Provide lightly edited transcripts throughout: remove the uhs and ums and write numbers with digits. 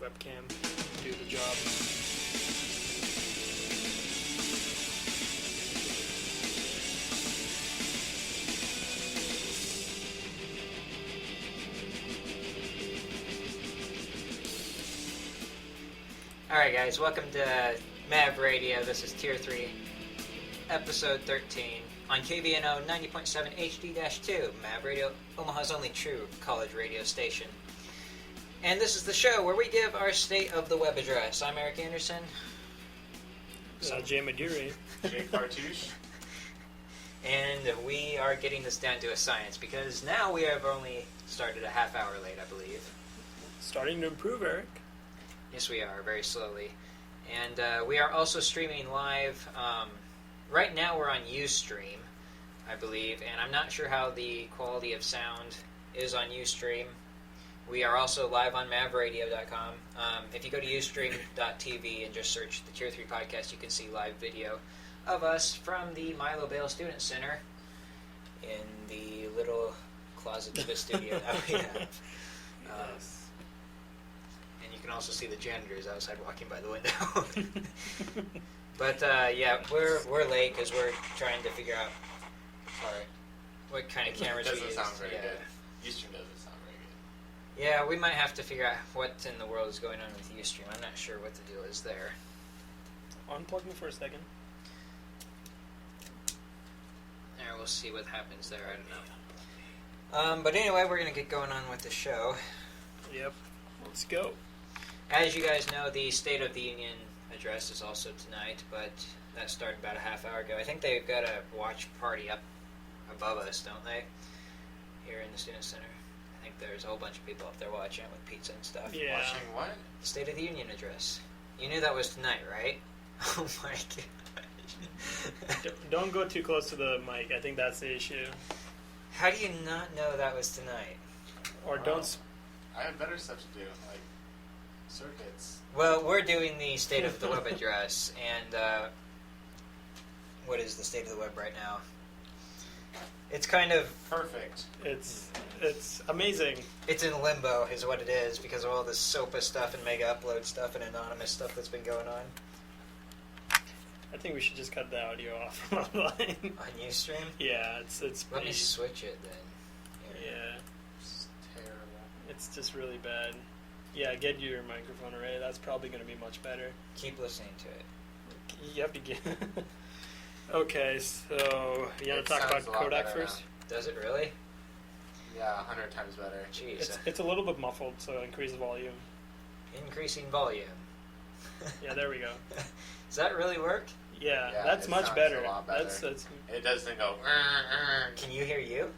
webcam do the job. Alright guys, welcome to Mav Radio. This is Tier 3, episode 13, on KVNO 90.7 HD-2, Mav Radio, Omaha's only true college radio station. And this is the show where we give our state of the web address. I'm Eric Anderson. Jay Maduri. Jake Partouche. And we are getting this down to a science, because now we have only started a half hour late, I believe. Starting to improve, Eric. Yes, we are, very slowly. And we are also streaming live. Right now we're on Ustream, I believe, and I'm not sure how the quality of sound is on Ustream. We are also live on mavradio.com. If you go to ustream.tv and just search the Tier 3 podcast, you can see live video of us from the Milo Bale Student Center in the little closet of the studio that we have. Yes. And you can also see the janitors outside walking by the window. But yeah, we're late because we're trying to figure out what kind of cameras we use. Doesn't sound very good. Ustream doesn't sound very good. Yeah, we might have to figure out what in the world is going on with Ustream. I'm not sure what the deal is there. Unplug me for a second. There, we'll see what happens there. I don't know. But anyway, we're going to get going on with the show. Yep. Let's go. As you guys know, the State of the Union address is also tonight, but that started about a half hour ago. I think they've got a watch party up above us, don't they? Here in the Student Center. I think there's a whole bunch of people up there watching it with pizza and stuff. Yeah. Watching what? The State of the Union address. You knew that was tonight, right? Oh my god. Don't go too close to the mic. I think that's the issue. How do you not know that was tonight? Or don't... I have better stuff to do, like circuits. Well, we're doing the State of the Web address, and what is the state of the web right now? It's kind of... Perfect. It's amazing. It's in limbo, is what it is, because of all this SOPA stuff and mega upload stuff and anonymous stuff that's been going on. I think we should just cut the audio off from online. On Ustream? Yeah, it's Let pretty... me switch it then. Here. Yeah, It's terrible. it's just really bad. Yeah, get your microphone array. That's probably going to be much better. Keep listening to it. Yep, you get... Okay, so you want It to talk sounds about a lot Kodak better first? Does it really? Yeah, 100 times better. Jeez. It's a little bit muffled, so increase the volume. Increasing volume. Yeah, there we go. Does that really work? Yeah, Yeah, that's it much sounds better. a lot better. That's It doesn't go. Can you hear you?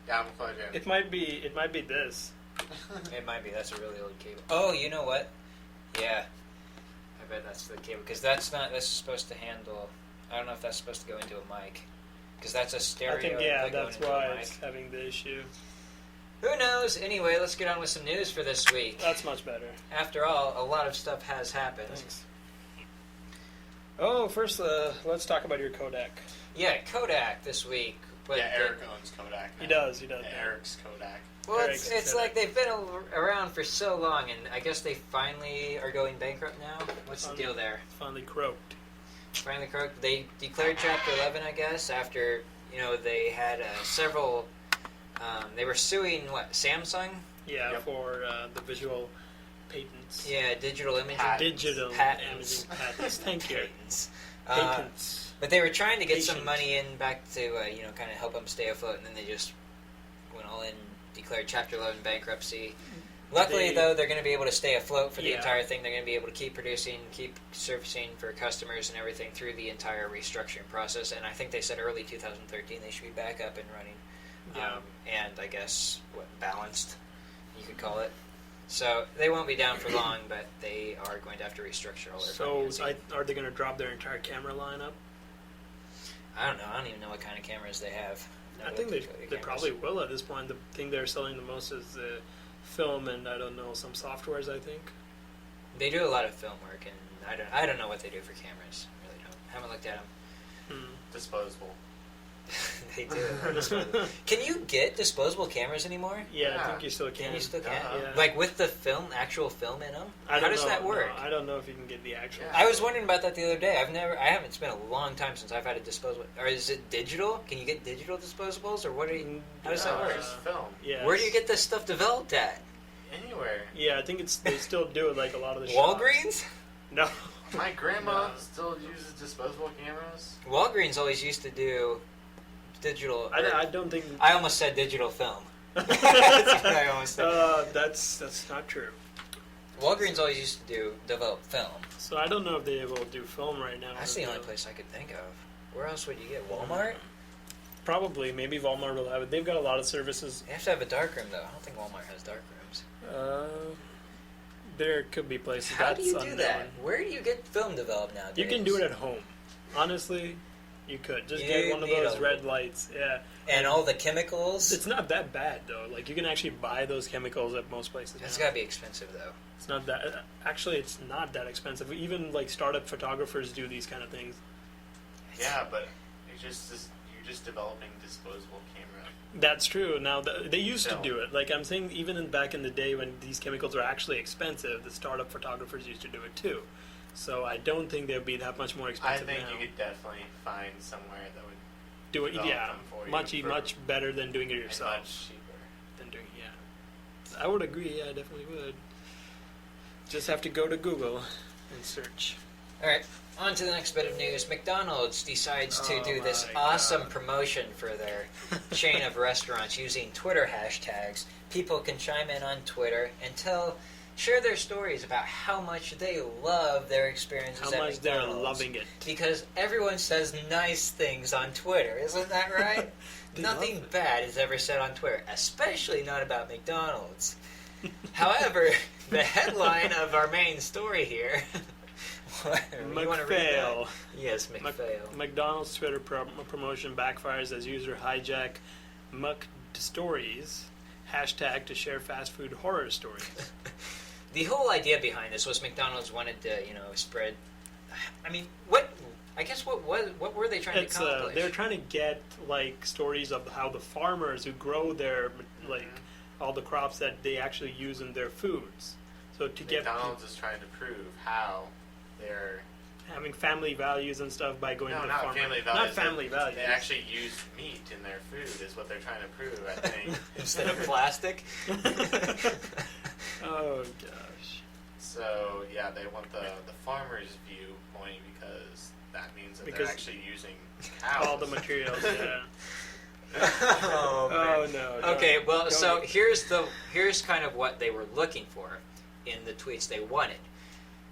Yeah, I'm plugged in. it might be this. It might be. That's a really old cable. Oh, you know what? Yeah. I bet that's the cable. Because that's supposed to handle... I don't know if that's supposed to go into a mic. Because that's a stereo. I think, yeah, going that's into a why mic. it's having the issue. Who knows? Anyway, let's get on with some news for this week. That's much better. After all, a lot of stuff has happened. Thanks. Oh, first, let's talk about your Kodak. Yeah, Kodak this week. But yeah, Eric owns Kodak. He now. does. Yeah, Eric's Kodak. Well, Eric's it's Kodak. like they've been around for so long, and I guess they finally are going bankrupt now. What's the deal there? Finally croaked. Finally croaked. They declared Chapter 11, I guess, after, they had several... they were suing, Samsung? Yeah, Yep. for the visual patents. Yeah, digital imaging. Digital Patents. imaging patents. Thank you. Patents. Patents. But they were trying to get some Patient. money in back to, kind of help them stay afloat, and then they just went all in, declared Chapter 11 bankruptcy. Luckily, though, they're going to be able to stay afloat for the entire thing. They're going to be able to keep producing, keep servicing for customers and everything through the entire restructuring process. And I think they said early 2013 they should be back up and running. Yeah. And I guess, balanced, you could call it. So they won't be down for long, but they are going to have to restructure all their financing. Are they going to drop their entire camera lineup? I don't know. I don't even know what kind of cameras they have. I think they probably will at this point. The thing they're selling the most is the film, and I don't know, some softwares, I think. They do a lot of film work, and I don't know what they do for cameras. I really don't. Haven't looked at them. Disposable. They do. Can you get disposable cameras anymore? Yeah, I think you still can. Can you still can? Yeah. Like with the actual film in them? How does that work? No, I don't know if you can get the actual. I was wondering about that the other day. I haven't. It's been a long time since I've had a disposable. Or is it digital? Can you get digital disposables, or what? How does that work? Just film. Yeah. Where do you get this stuff developed at? Anywhere. Yeah, I think they still do it like a lot of the Walgreens? shops. No. My grandma still uses disposable cameras. Walgreens always used to do digital. I don't think. I almost said digital film. That's what I almost said. That's not true. Walgreens always used to develop film. So I don't know if they will do film right now. That's the only place I could think of. Where else would you get? Walmart? Probably. Maybe Walmart will have it. They've got a lot of services. You have to have a darkroom, though. I don't think Walmart has darkrooms. There could be places. How do you that's do unknown. that? Where do you get film developed nowadays? You can do it at home. Honestly, you could just get one of those red lights. Yeah. And all the chemicals? It's not that bad though. Like you can actually buy those chemicals at most places. It's now. got to be expensive, though. It's not that. Actually, it's not that expensive. Even like startup photographers do these kind of things. Yeah, but you're just developing disposable camera. That's true. Now they used to Film. do it. Like I'm saying, even back in the day when these chemicals were actually expensive, the startup photographers used to do it too. So I don't think they'd be that much more I expensive think now. you could definitely find somewhere that would Do it, develop yeah, them for you much for- much better than doing it and yourself. much cheaper. Than doing, yeah. I would agree. Yeah, I definitely would. Just have to go to Google and search. All right, on to the next bit of news. McDonald's decides to Oh do this my awesome God. promotion for their chain of restaurants using Twitter hashtags. People can chime in on Twitter and share their stories about how much they love their experiences How at much they're McDonald's. loving it. Because everyone says nice things on Twitter, isn't that right? They Nothing love it. bad is ever said on Twitter, especially not about McDonald's. However, the headline of our main story here. You wanna read that? McPhail. Yes, McPhail. McDonald's Twitter promotion backfires as user hijack McStories hashtag to share fast food horror stories. The whole idea behind this was McDonald's wanted to, spread. I mean, what were they trying to accomplish? They're trying to get like stories of how the farmers who grow their like all the crops that they actually use in their foods. So to get McDonald's is trying to prove how they're having family values and stuff by going no, to not farmers. family values. Not family values. They actually use meat in their food is what they're trying to prove. I think. Instead of plastic. Oh gosh. So yeah, they want the farmer's viewpoint because that means that Because they're actually using cows. All the materials. Yeah. Oh, man. no. Okay, well, don't- so here's kind of what they were looking for in the tweets they wanted.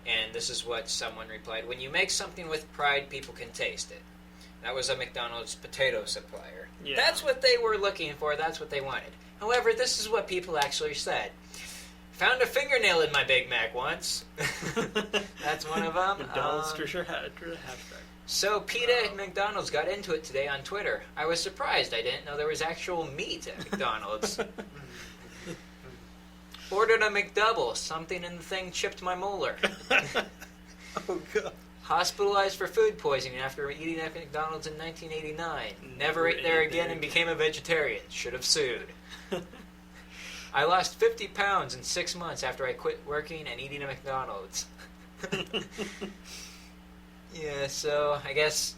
And this is what someone replied: when you make something with pride, people can taste it. That was a McDonald's potato supplier. Yeah. That's what they were looking for. That's what they wanted. However, this is what people actually said. Found a fingernail in my Big Mac once. That's one of them. McDonald's Twitter hashtag. So PETA at McDonald's got into it today on Twitter. I was surprised. I didn't know there was actual meat at McDonald's. Ordered a McDouble. Something in the thing chipped my molar. Oh god. Hospitalized for food poisoning after eating at McDonald's in 1989. Never ate there again and became a vegetarian. Should have sued. I lost 50 pounds in 6 months after I quit working and eating at McDonald's. Yeah, so I guess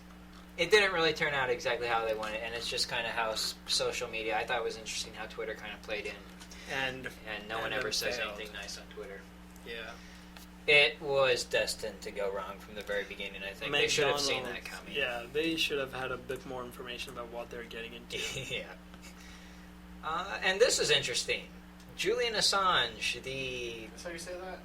it didn't really turn out exactly how they wanted, and it's just kind of how social media. I thought it was interesting how Twitter kind of played in, And no one And ever then says failed. anything nice on Twitter. yeah. It was destined to go wrong from the very beginning. I think they should have seen that McDonald's, coming. Yeah, they should have had a bit more information about what they're getting into. Yeah. And this is interesting. Julian Assange, That's how you say that?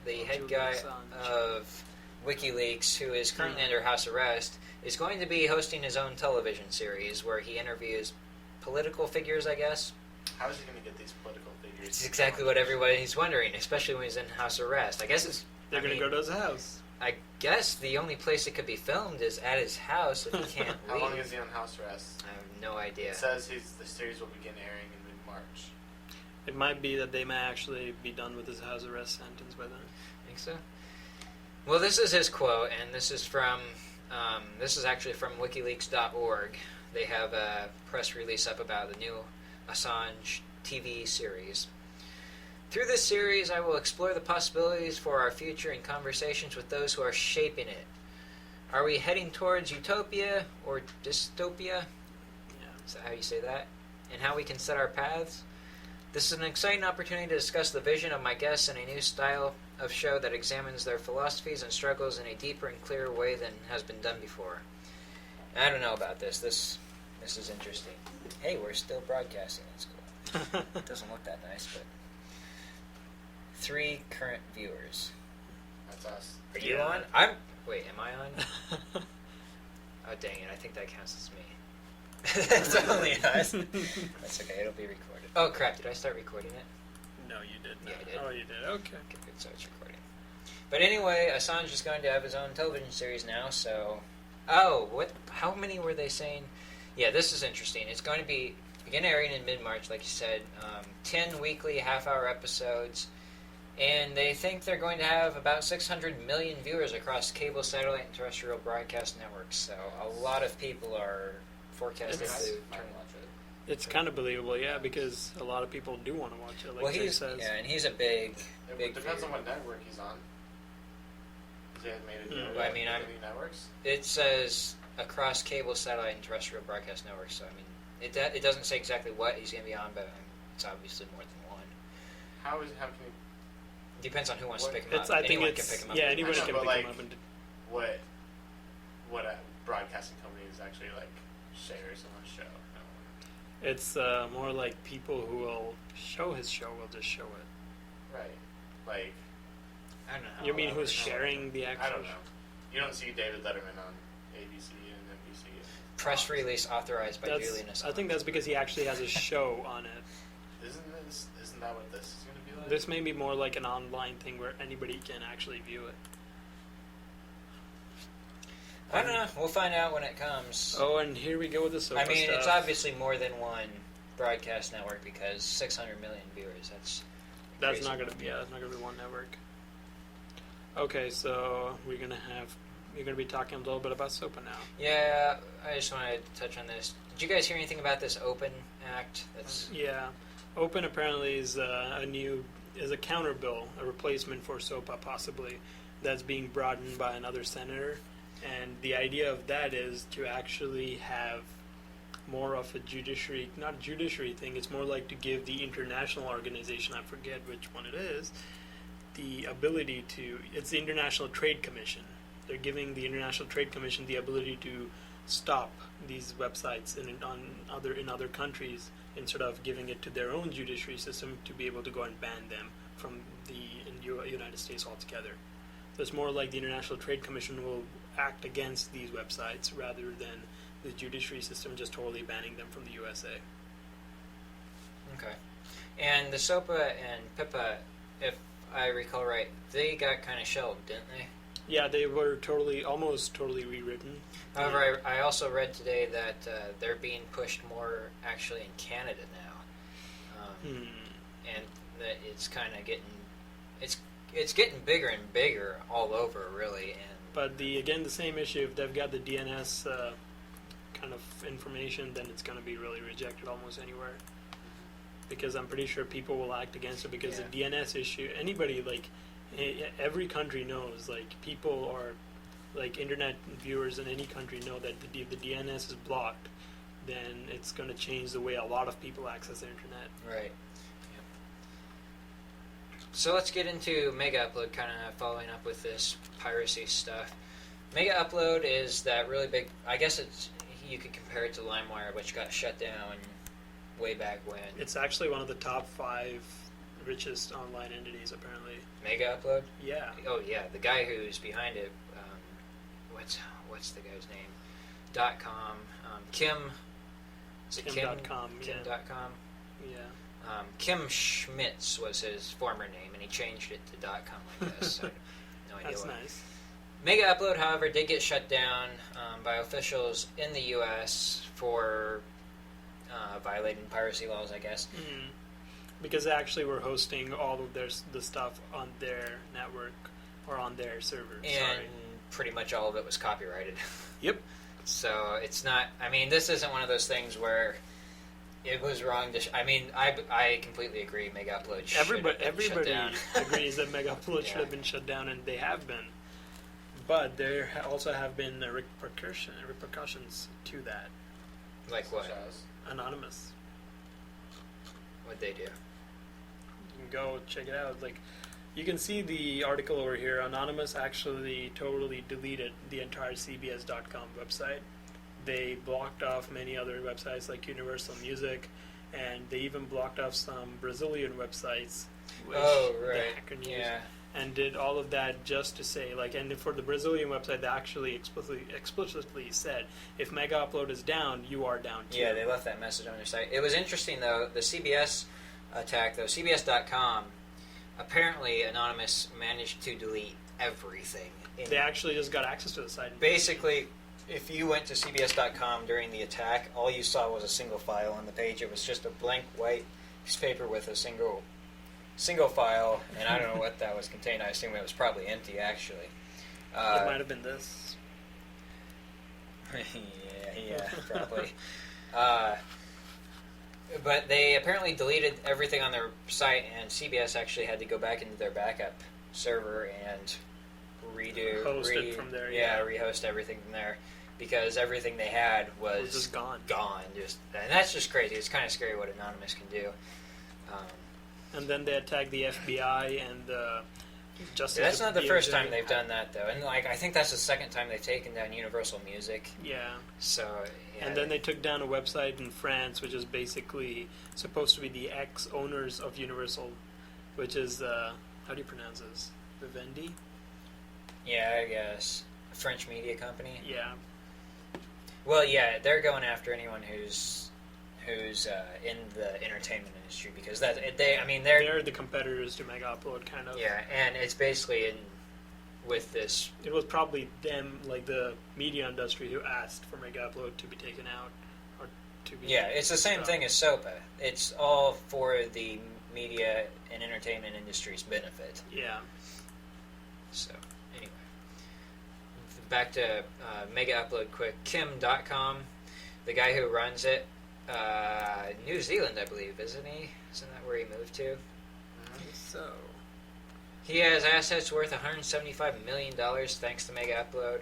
the head Julian guy Assange. of WikiLeaks, who is currently under house arrest, is going to be hosting his own television series where he interviews political figures, I guess. How is he going to get these political figures? It's exactly what everybody's wondering, especially when he's in house arrest. I guess it's... They're going to go to his house. I guess the only place it could be filmed is at his house if he can't How leave. long is he on house arrest? I have no idea. It says the series will begin airing in mid-March. It might be that they may actually be done with his house arrest sentence by then. Think so? Well, this is his quote, and this is from this is actually from WikiLeaks.org. they have a press release up about the new Assange TV series. Through this series, I will explore the possibilities for our future in conversations with those who are shaping it. Are we heading towards utopia or dystopia? Is that how you say that? And how we can set our paths? This is an exciting opportunity to discuss the vision of my guests in a new style of show that examines their philosophies and struggles in a deeper and clearer way than has been done before. I don't know about this. This is interesting. Hey, we're still broadcasting. That's cool. It doesn't look that nice, but 3 current viewers. That's us. Are you on? Wait, am I on? Oh, dang it. I think that counts as me. That's only us. That's okay. It'll be recorded. Oh, crap. Did I start recording it? No, you did not. Yeah, I did. Oh, you did. Okay. Okay, good. So it's recording. But anyway, Assange is going to have his own television series now, so... Oh, what? How many were they saying? Yeah, this is interesting. It's going to begin airing in mid-March, like you said. 10 weekly half-hour episodes. And they think they're going to have about 600 million viewers across cable, satellite, and terrestrial broadcast networks. So a lot of people are forecasted to turn watch it. It's kind of believable, yeah, because a lot of people do want to watch it, like Jay says. Yeah, and he's a big It depends on what network he's on. Has it made a deal with I mean, any networks? It says across cable, satellite, and terrestrial broadcast networks. So I mean, it doesn't say exactly what he's going to be on, but it's obviously more than one. How can you? Depends on who wants to pick him up. I think Anyone can pick him up. Yeah, anyone can pick like, him up. What a broadcasting company is actually like shares on the show. It's more like people who will show his show will just show it. Right. Like. I don't know. You mean who's sharing the actual? I don't know. You don't see David Letterman on ABC and NBC. Press release authorized by Julian Assange. I think that's because he actually has a show on it. Isn't that what this is going to be like? This may be more like an online thing where anybody can actually view it. I don't know. We'll find out when it comes. Oh, and here we go with the sofa I mean, stuff. it's obviously more than one broadcast network because 600 million viewers. That's not gonna be one network. Okay, so you're gonna be talking a little bit about SOPA now. Yeah, I just wanted to touch on this. Did you guys hear anything about this Open Act? Yeah, Open apparently is a counter bill, a replacement for SOPA possibly, that's being brought in by another senator, and the idea of that is to actually have more of a not a judiciary thing. It's more like to give the international organization, I forget which one it is, the ability to. It's the International Trade Commission. They're giving the International Trade Commission the ability to stop these websites in other countries instead of giving it to their own judiciary system to be able to go and ban them from the United States altogether. So it's more like the International Trade Commission will act against these websites rather than the judiciary system just totally banning them from the USA. Okay. And the SOPA and PIPA, if I recall right, they got kind of shelved, didn't they? Yeah, they were almost totally rewritten. However, I also read today that they're being pushed more actually in Canada now, and that it's kind of getting it's getting bigger and bigger all over, really. But the same issue. If they've got the DNS kind of information, then it's going to be really rejected almost anywhere. Because I'm pretty sure people will act against it because the DNS issue. Anybody every country knows, people are, internet viewers in any country know that if the DNS is blocked, then it's going to change the way a lot of people access the internet. Right. Yep. So let's get into Mega Upload, kind of following up with this piracy stuff. Mega Upload is that really big, I guess you could compare it to LimeWire, which got shut down way back when. It's actually one of the top 5 richest online entities, apparently. Mega Upload? Yeah. Oh, yeah. The guy who's behind it, what's the guy's name? .com. Kim. Is it Kim? Kim.com. Kim.com. Yeah. Kim Schmitz was his former name, and he changed it to .com, I guess. So no idea That's why. nice. Mega Upload, however, did get shut down by officials in the U.S. for violating piracy laws, I guess. Mm-hmm. Because they actually were hosting all of the stuff on their network or on their servers. And pretty much all of it was copyrighted. Yep. So it's not. I mean, this isn't one of those things where it was wrong to. I completely agree. Mega Upload should Everybody have been shut down. agrees that Mega Upload should Yeah. have been shut down, and they have been. But there also have been repercussions to that. Like what? Such as- Anonymous. What'd they do? You can go check it out. Like, you can see the article over here. Anonymous actually totally deleted the entire CBS.com website. They blocked off many other websites like Universal Music, and they even blocked off some Brazilian websites. Which Oh, the right. hacker used. Yeah. And did all of that just to say, like, and for the Brazilian website, they actually explicitly said, if Mega Upload is down, you are down too. Yeah, they left that message on their site. It was interesting, though, the CBS attack, though. CBS.com, apparently Anonymous managed to delete everything. They actually just got access to the site. Basically, if you went to CBS.com during the attack, all you saw was a single file on the page. It was just a blank white piece of paper with a single file, and I don't know what that was contained. I assume it was probably empty, actually. It might have been this. yeah, probably. But they apparently deleted everything on their site, and CBS actually had to go back into their backup server and Host it from there, rehost everything from there, because everything they had was just gone. And that's just crazy. It's kind of scary what Anonymous can do. And then they attacked the FBI and the Justice. That's not the first DOJ. time they've done that, though. And I think that's the second time they've taken down Universal Music. Yeah. So, yeah. And then they took down a website in France, which is basically supposed to be the ex-owners of Universal, which is, how do you pronounce this? Vivendi? Yeah, I guess. A French media company. Yeah. Well, yeah, they're going after anyone who's in the entertainment industry, because they're They're the competitors to Mega Upload, kind of. yeah, and it's basically with this. It was probably them, like the media industry, who asked for Mega Upload to be taken out, or to be. Yeah, it's the same stopped. thing as SOPA. It's all for the media and entertainment industry's benefit. Yeah. So, anyway. Back to Mega Upload quick. Kim.com, the guy who runs it, New Zealand, I believe, isn't he? Isn't that where he moved to? So. He has assets worth $175 million thanks to Mega Upload.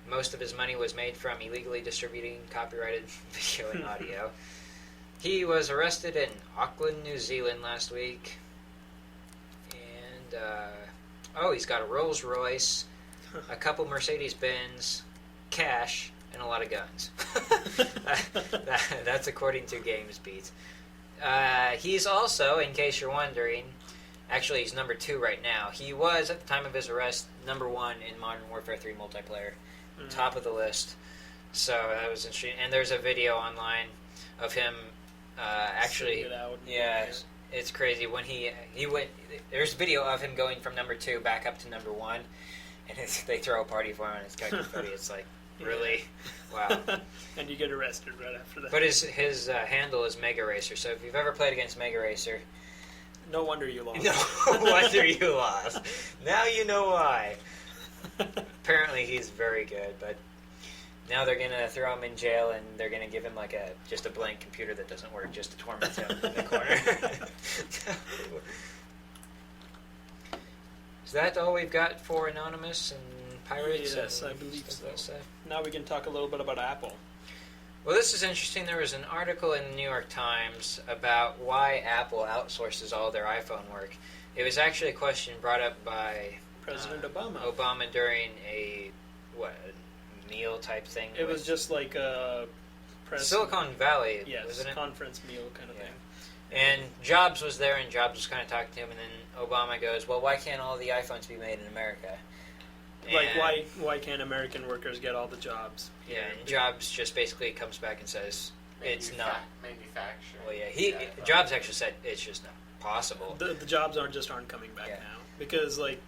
Most of his money was made from illegally distributing copyrighted video and audio. He was arrested in Auckland, New Zealand last week. And, he's got a Rolls Royce, a couple Mercedes-Benz, cash, and a lot of guns. That's according to GamesBeat. He's also, in case you're wondering, actually he's number 2 right now. He was, at the time of his arrest, number 1 in Modern Warfare 3 multiplayer. Top of the list. So that was interesting. And there's a video online of him actually... Sitting it out. Yeah, it's crazy. When he went... There's video of him going from number 2 back up to number 1. And they throw a party for him, and it's kind of funny. It's like, really? Wow. And you get arrested right after that. But his handle is Mega Racer, so if you've ever played against Mega Racer, no wonder you lost. no wonder you lost. Now you know why. Apparently he's very good, but now they're going to throw him in jail, and they're going to give him like just a blank computer that doesn't work just to torment him in the corner. Is that all we've got for Anonymous and Pirates? Yes, and I believe stuff so. like that? Now we can talk a little bit about Apple. Well, this is interesting. There was an article in the New York Times about why Apple outsources all their iPhone work. It was actually a question brought up by President Obama. Obama during a meal type thing. It was just like a press. Silicon Valley, Yes, wasn't it? conference meal kind of Yeah. thing. And Jobs was there, and Jobs was kind of talking to him, and then Obama goes, "Well, why can't all the iPhones be made in America?" Like, And- why can't American workers get all the jobs? Yeah, and Jobs just basically comes back and says, "It's not." manufacturing. Well, yeah, Jobs actually said it's just not possible. The jobs aren't coming back Yeah. now because, like,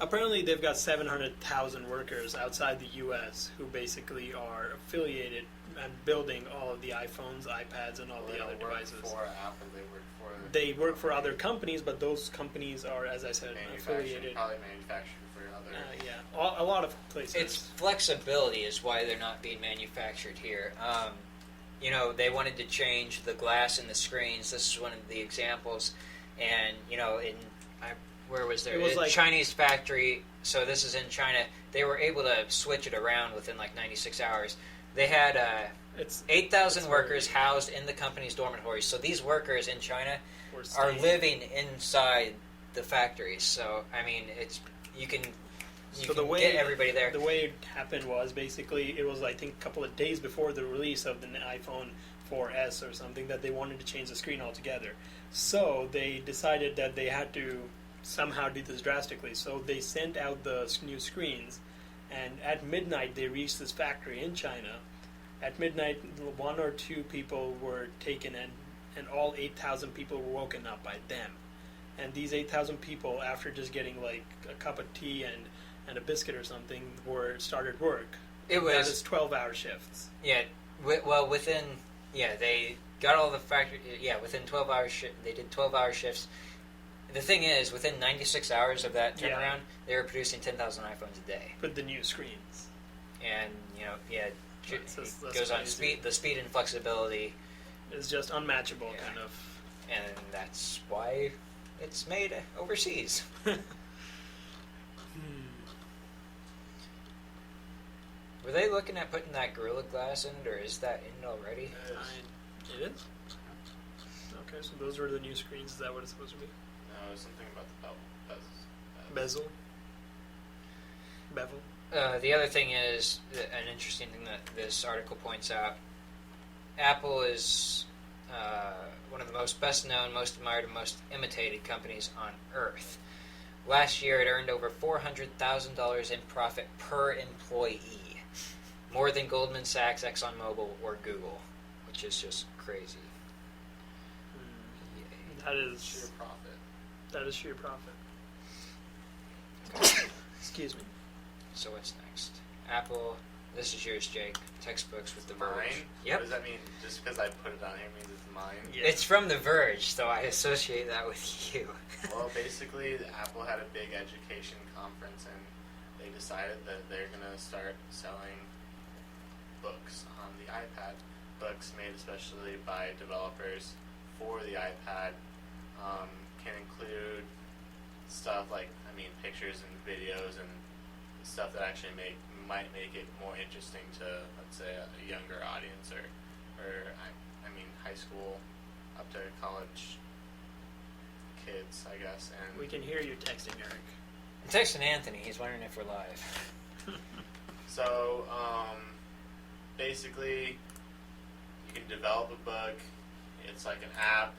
Apparently, they've got 700,000 workers outside the U.S. who basically are affiliated and building all of the iPhones, iPads, and all They the don't other work devices. for Apple. They work for. They work for other companies, but those companies are, as I said, affiliated. Probably manufactured for other. Yeah, a lot of places. It's flexibility is why they're not being manufactured here. They wanted to change the glass in the screens. This is one of the examples. And, where was there? It was A like- Chinese factory, so this is in China. They were able to switch it around within like 96 hours. They had It's 8,000 it's workers very- housed in the company's dormitories. So these workers in China we're are staying- living inside the factories. So, I mean, you can So the way get everybody there. The way it happened was basically it was I think a couple of days before the release of the iPhone 4S or something that they wanted to change the screen altogether. So they decided that they had to somehow do this drastically. So they sent out the new screens, and at midnight they reached this factory in China. At midnight, 1 or 2 people were taken, and all 8,000 people were woken up by them. And these 8,000 people, after just getting like a cup of tea and a biscuit or something, started work. It That was is 12-hour shifts. they got all the factory. Yeah, within 12 hours, they did 12-hour shifts. The thing is, within 96 hours of that Yeah. turnaround, they were producing 10,000 iPhones a day. With the new screens. And That's goes on crazy. the speed and flexibility, It's just unmatchable, Yeah. kind of. and that's why it's made overseas. Were they looking at putting that Gorilla Glass in it, or is that in already? It is? Okay, so those are the new screens. Is that what it's supposed to be? No, it was something about the Bezel? Bevel? The other thing is, an interesting thing that this article points out, Apple is one of the most best-known, most admired, and most imitated companies on Earth. Last year, it earned over $400,000 in profit per employee, more than Goldman Sachs, ExxonMobil, or Google, which is just crazy. That sheer is profit. sheer profit. Excuse me. So what's next? Apple. This is yours, Jake. Textbooks with The Verge. Mine? Yep. What does that mean? Just because I put it on here means it's mine? Yeah. It's from The Verge, so I associate that with you. Well, basically, Apple had a big education conference, and they decided that they're going to start selling books on the iPad. Books made especially by developers for the iPad can include stuff like, pictures and videos and stuff that actually might make it more interesting to, let's say, a younger audience or high school up to college kids, I guess. And We can hear you texting, Eric. I'm texting Anthony. He's wondering if we're live. so, basically, you can develop a book. It's like an app,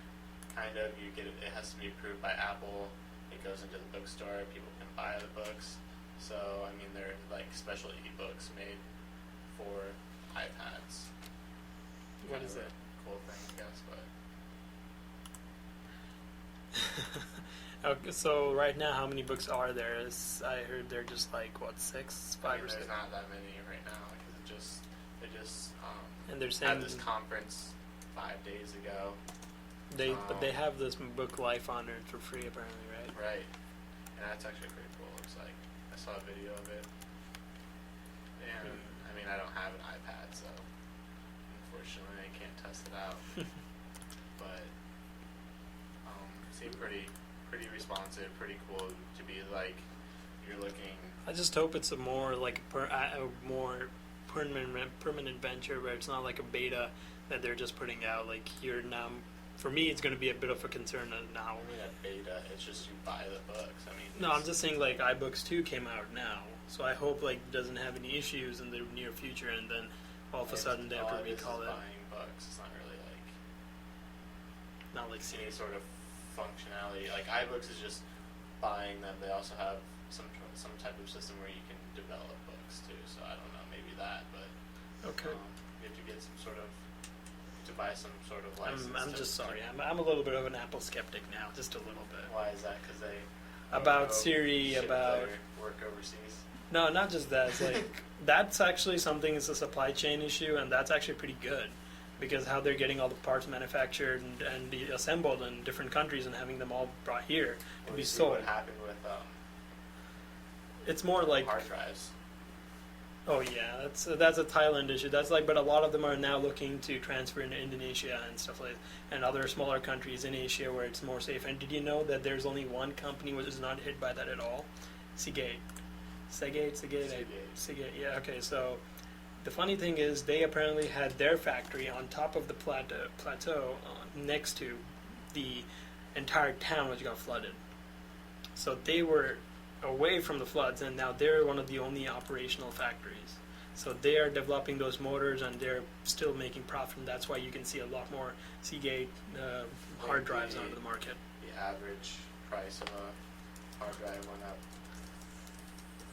kind of. You get it. It has to be approved by Apple. It goes into the bookstore. People can buy the books. So, they're like special ebooks made for iPads. What Kind is of it? a cool thing, I guess, but Okay, so right now, how many books are there? I heard they're just like, what, 6, 5 or 6? there's not that many right now because they just And they're had saying this conference 5 days ago. but they have this book Life on it for free, apparently, right? Right. And that's actually pretty cool. It looks like I saw a video of it. And I don't have an iPad, so unfortunately I can't test it out. But seemed pretty responsive, pretty cool to be like you're looking. I just hope it's a more like a more permanent venture where it's not like a beta that they're just putting out. Like you're now, for me, it's going to be a bit of a concern now. A beta. It's just you buy the books. No, I'm just saying like iBooks 2 came out now, so I hope like it doesn't have any issues in the near future, and then all of a sudden they have to recall it. Buying books. It's not really like Not like any sort of functionality. Like iBooks is just buying them. They also have some type of system where you can develop books too. So I don't know, maybe that, but Okay. you have to get some sort of to buy some sort of license. I'm just sorry. I'm a little bit of an Apple skeptic now, just a little bit. Why is that? Because they about go Siri, ship about their work overseas. no, not just that. It's like that's actually something. It's a supply chain issue, and that's actually pretty good because how they're getting all the parts manufactured and assembled in different countries and having them all brought here to Well, be you see sold. what happened with It's more like hard drives. oh yeah, that's a Thailand issue. That's like, but a lot of them are now looking to transfer into Indonesia and stuff like, and other smaller countries in Asia where it's more safe. And did you know that there's only one company which is not hit by that at all? Seagate. Seagate. Yeah. Okay. So the funny thing is, they apparently had their factory on top of the plateau next to the entire town which got flooded. So they were away from the floods, and now they're one of the only operational factories. So they are developing those motors, and they're still making profit, and that's why you can see a lot more Seagate hard drives onto the market. The average price of a hard drive went up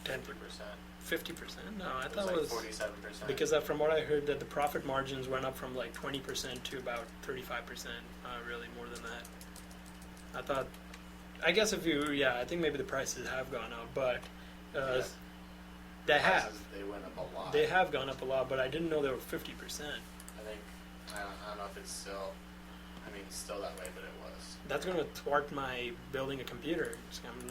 10%. 50%? No, I thought it was 47%. because from what I heard, that the profit margins went up from like 20% to about 35%. Really, more than that. I thought. I guess if you, I think maybe the prices have gone up, but they have. They went up a lot. They have gone up a lot, but I didn't know they were 50%. I think I don't know if it's still. I mean, still that way, but it was. That's going to thwart my building a computer.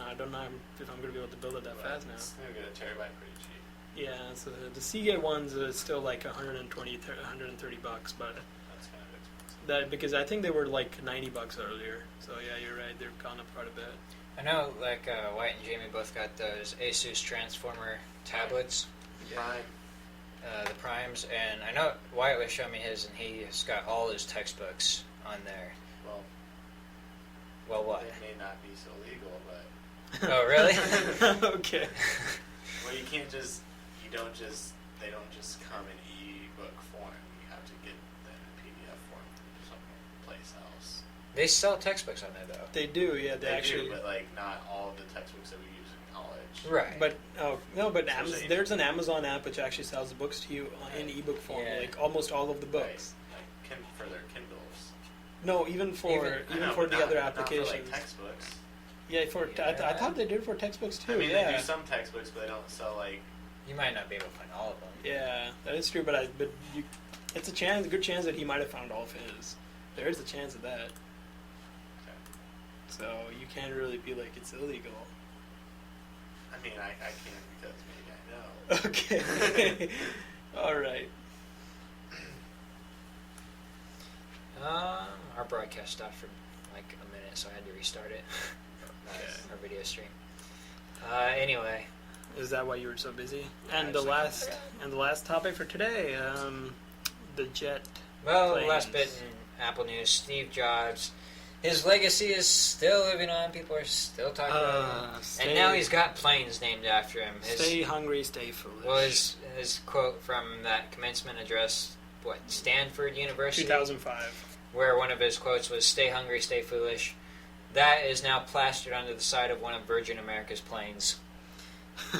I don't know if I'm going to be able to build it that fast now. It's going to get a terabyte pretty cheap. Yeah, so the Seagate ones is still like 120, 130 bucks, but That's kind of expensive. that because I think they were like 90 bucks earlier. So yeah, you're right. They've gone up quite a bit. I know, like Wyatt and Jamie both got those Asus Transformer tablets, Prime. the Primes, and I know Wyatt was showing me his, and he's got all his textbooks on there. Well, Well, what? it may not be so legal, but Oh, really? Okay. well, they don't just come in ebook form. You have to get them in PDF form from someplace else. They sell textbooks on there, though. They do, yeah. They actually. do, but like not all of the textbooks that we use in college. Right. But no, but Especially there's an Amazon app which actually sells the books to you in ebook form, Yeah. like almost all of the books. Right. Like for their Kindles. No, even for I know, for but the not- other not for, applications. like textbooks. Yeah, for I Yeah. thought they did for textbooks too. I mean, yeah. they do some textbooks, but they don't sell like. You might not be able to find all of them. Yeah, that is true. But it's a good chance that he might have found all of his. There is a chance of that. Okay. So you can't really be like it's illegal. I mean, I can't because maybe I know. Okay. All right. Our broadcast stopped for like a minute, so I had to restart it. Our video stream. Anyway. Is that why you were so busy? Yeah, And I the just, like, last topic for today, the jet. Well, Planes. last bit in Apple news, Steve Jobs. His legacy is still living on. People are still talking about him. And now he's got planes named after him. Stay hungry, stay foolish. Well, his quote from that commencement address, Stanford University? 2005. Where one of his quotes was, "Stay hungry, stay foolish." That is now plastered onto the side of one of Virgin America's planes,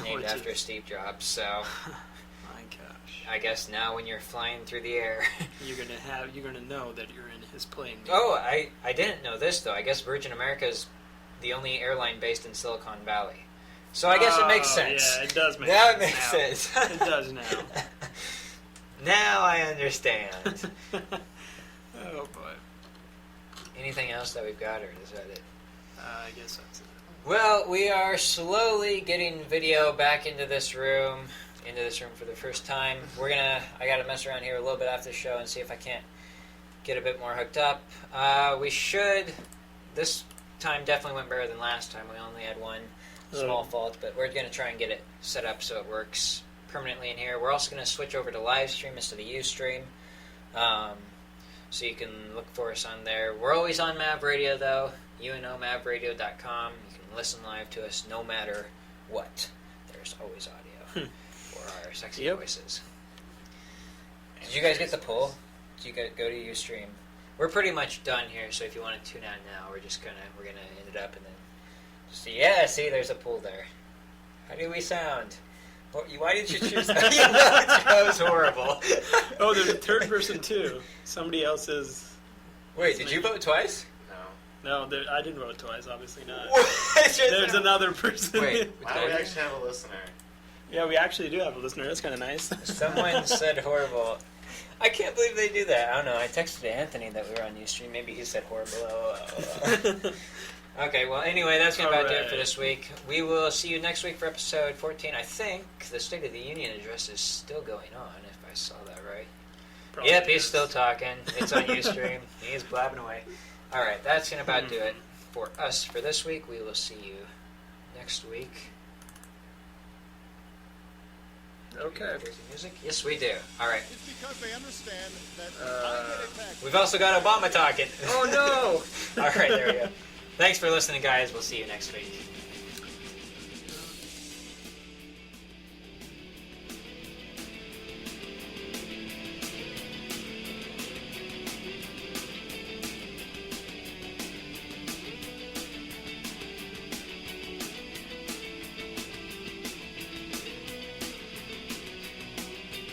named Which after is- Steve Jobs. So My gosh. I guess now when you're flying through the air... You're gonna know that you're in his plane. Oh, I didn't know this, though. I guess Virgin America is the only airline based in Silicon Valley. So I guess it makes sense. Yeah, it does make Now sense. it makes now. sense. It does now. Now I understand. Oh boy. Anything else that we've got, or is that it? I guess that's it. Well, we are slowly getting video back into this room for the first time. I gotta mess around here a little bit after the show and see if I can't get a bit more hooked up. We should. This time definitely went better than last time. We only had one small fault, but we're gonna try and get it set up so it works permanently in here. We're also gonna switch over to live stream instead of Ustream. So you can look for us on there. We're always on Mav Radio, though. UNOMavradio.com. You can listen live to us no matter what. There's always audio for our sexy Yep. voices. Did you guys get the poll? Did you guys go to Ustream? We're pretty much done here, so if you want to tune out now, we're gonna end it up and then see, there's a poll there. How do we sound? Why did you choose that? That was horrible. Oh, there's a third person too. Somebody else's. Wait, did you vote twice? No. No, I didn't vote twice. Obviously not. What? There's another person. Wait. Wow, we actually have a listener. Yeah, we actually do have a listener. That's kind of nice. Someone said horrible. I can't believe they do that. I don't know. I texted Anthony that we were on Ustream. Maybe he said horrible. Okay, well, anyway, that's going to about do it for this week. We will see you next week for episode 14. I think the State of the Union address is still going on, if I saw that right. Probably Yep, he's is. still talking. It's on Ustream. He's blabbing away. All right, that's going to about do it for us for this week. We will see you next week. Okay. Music? Yes, we do. All right. It's because they understand that We've also got Obama talking. Oh no! All right, there we go. Thanks for listening, guys. We'll see you next week.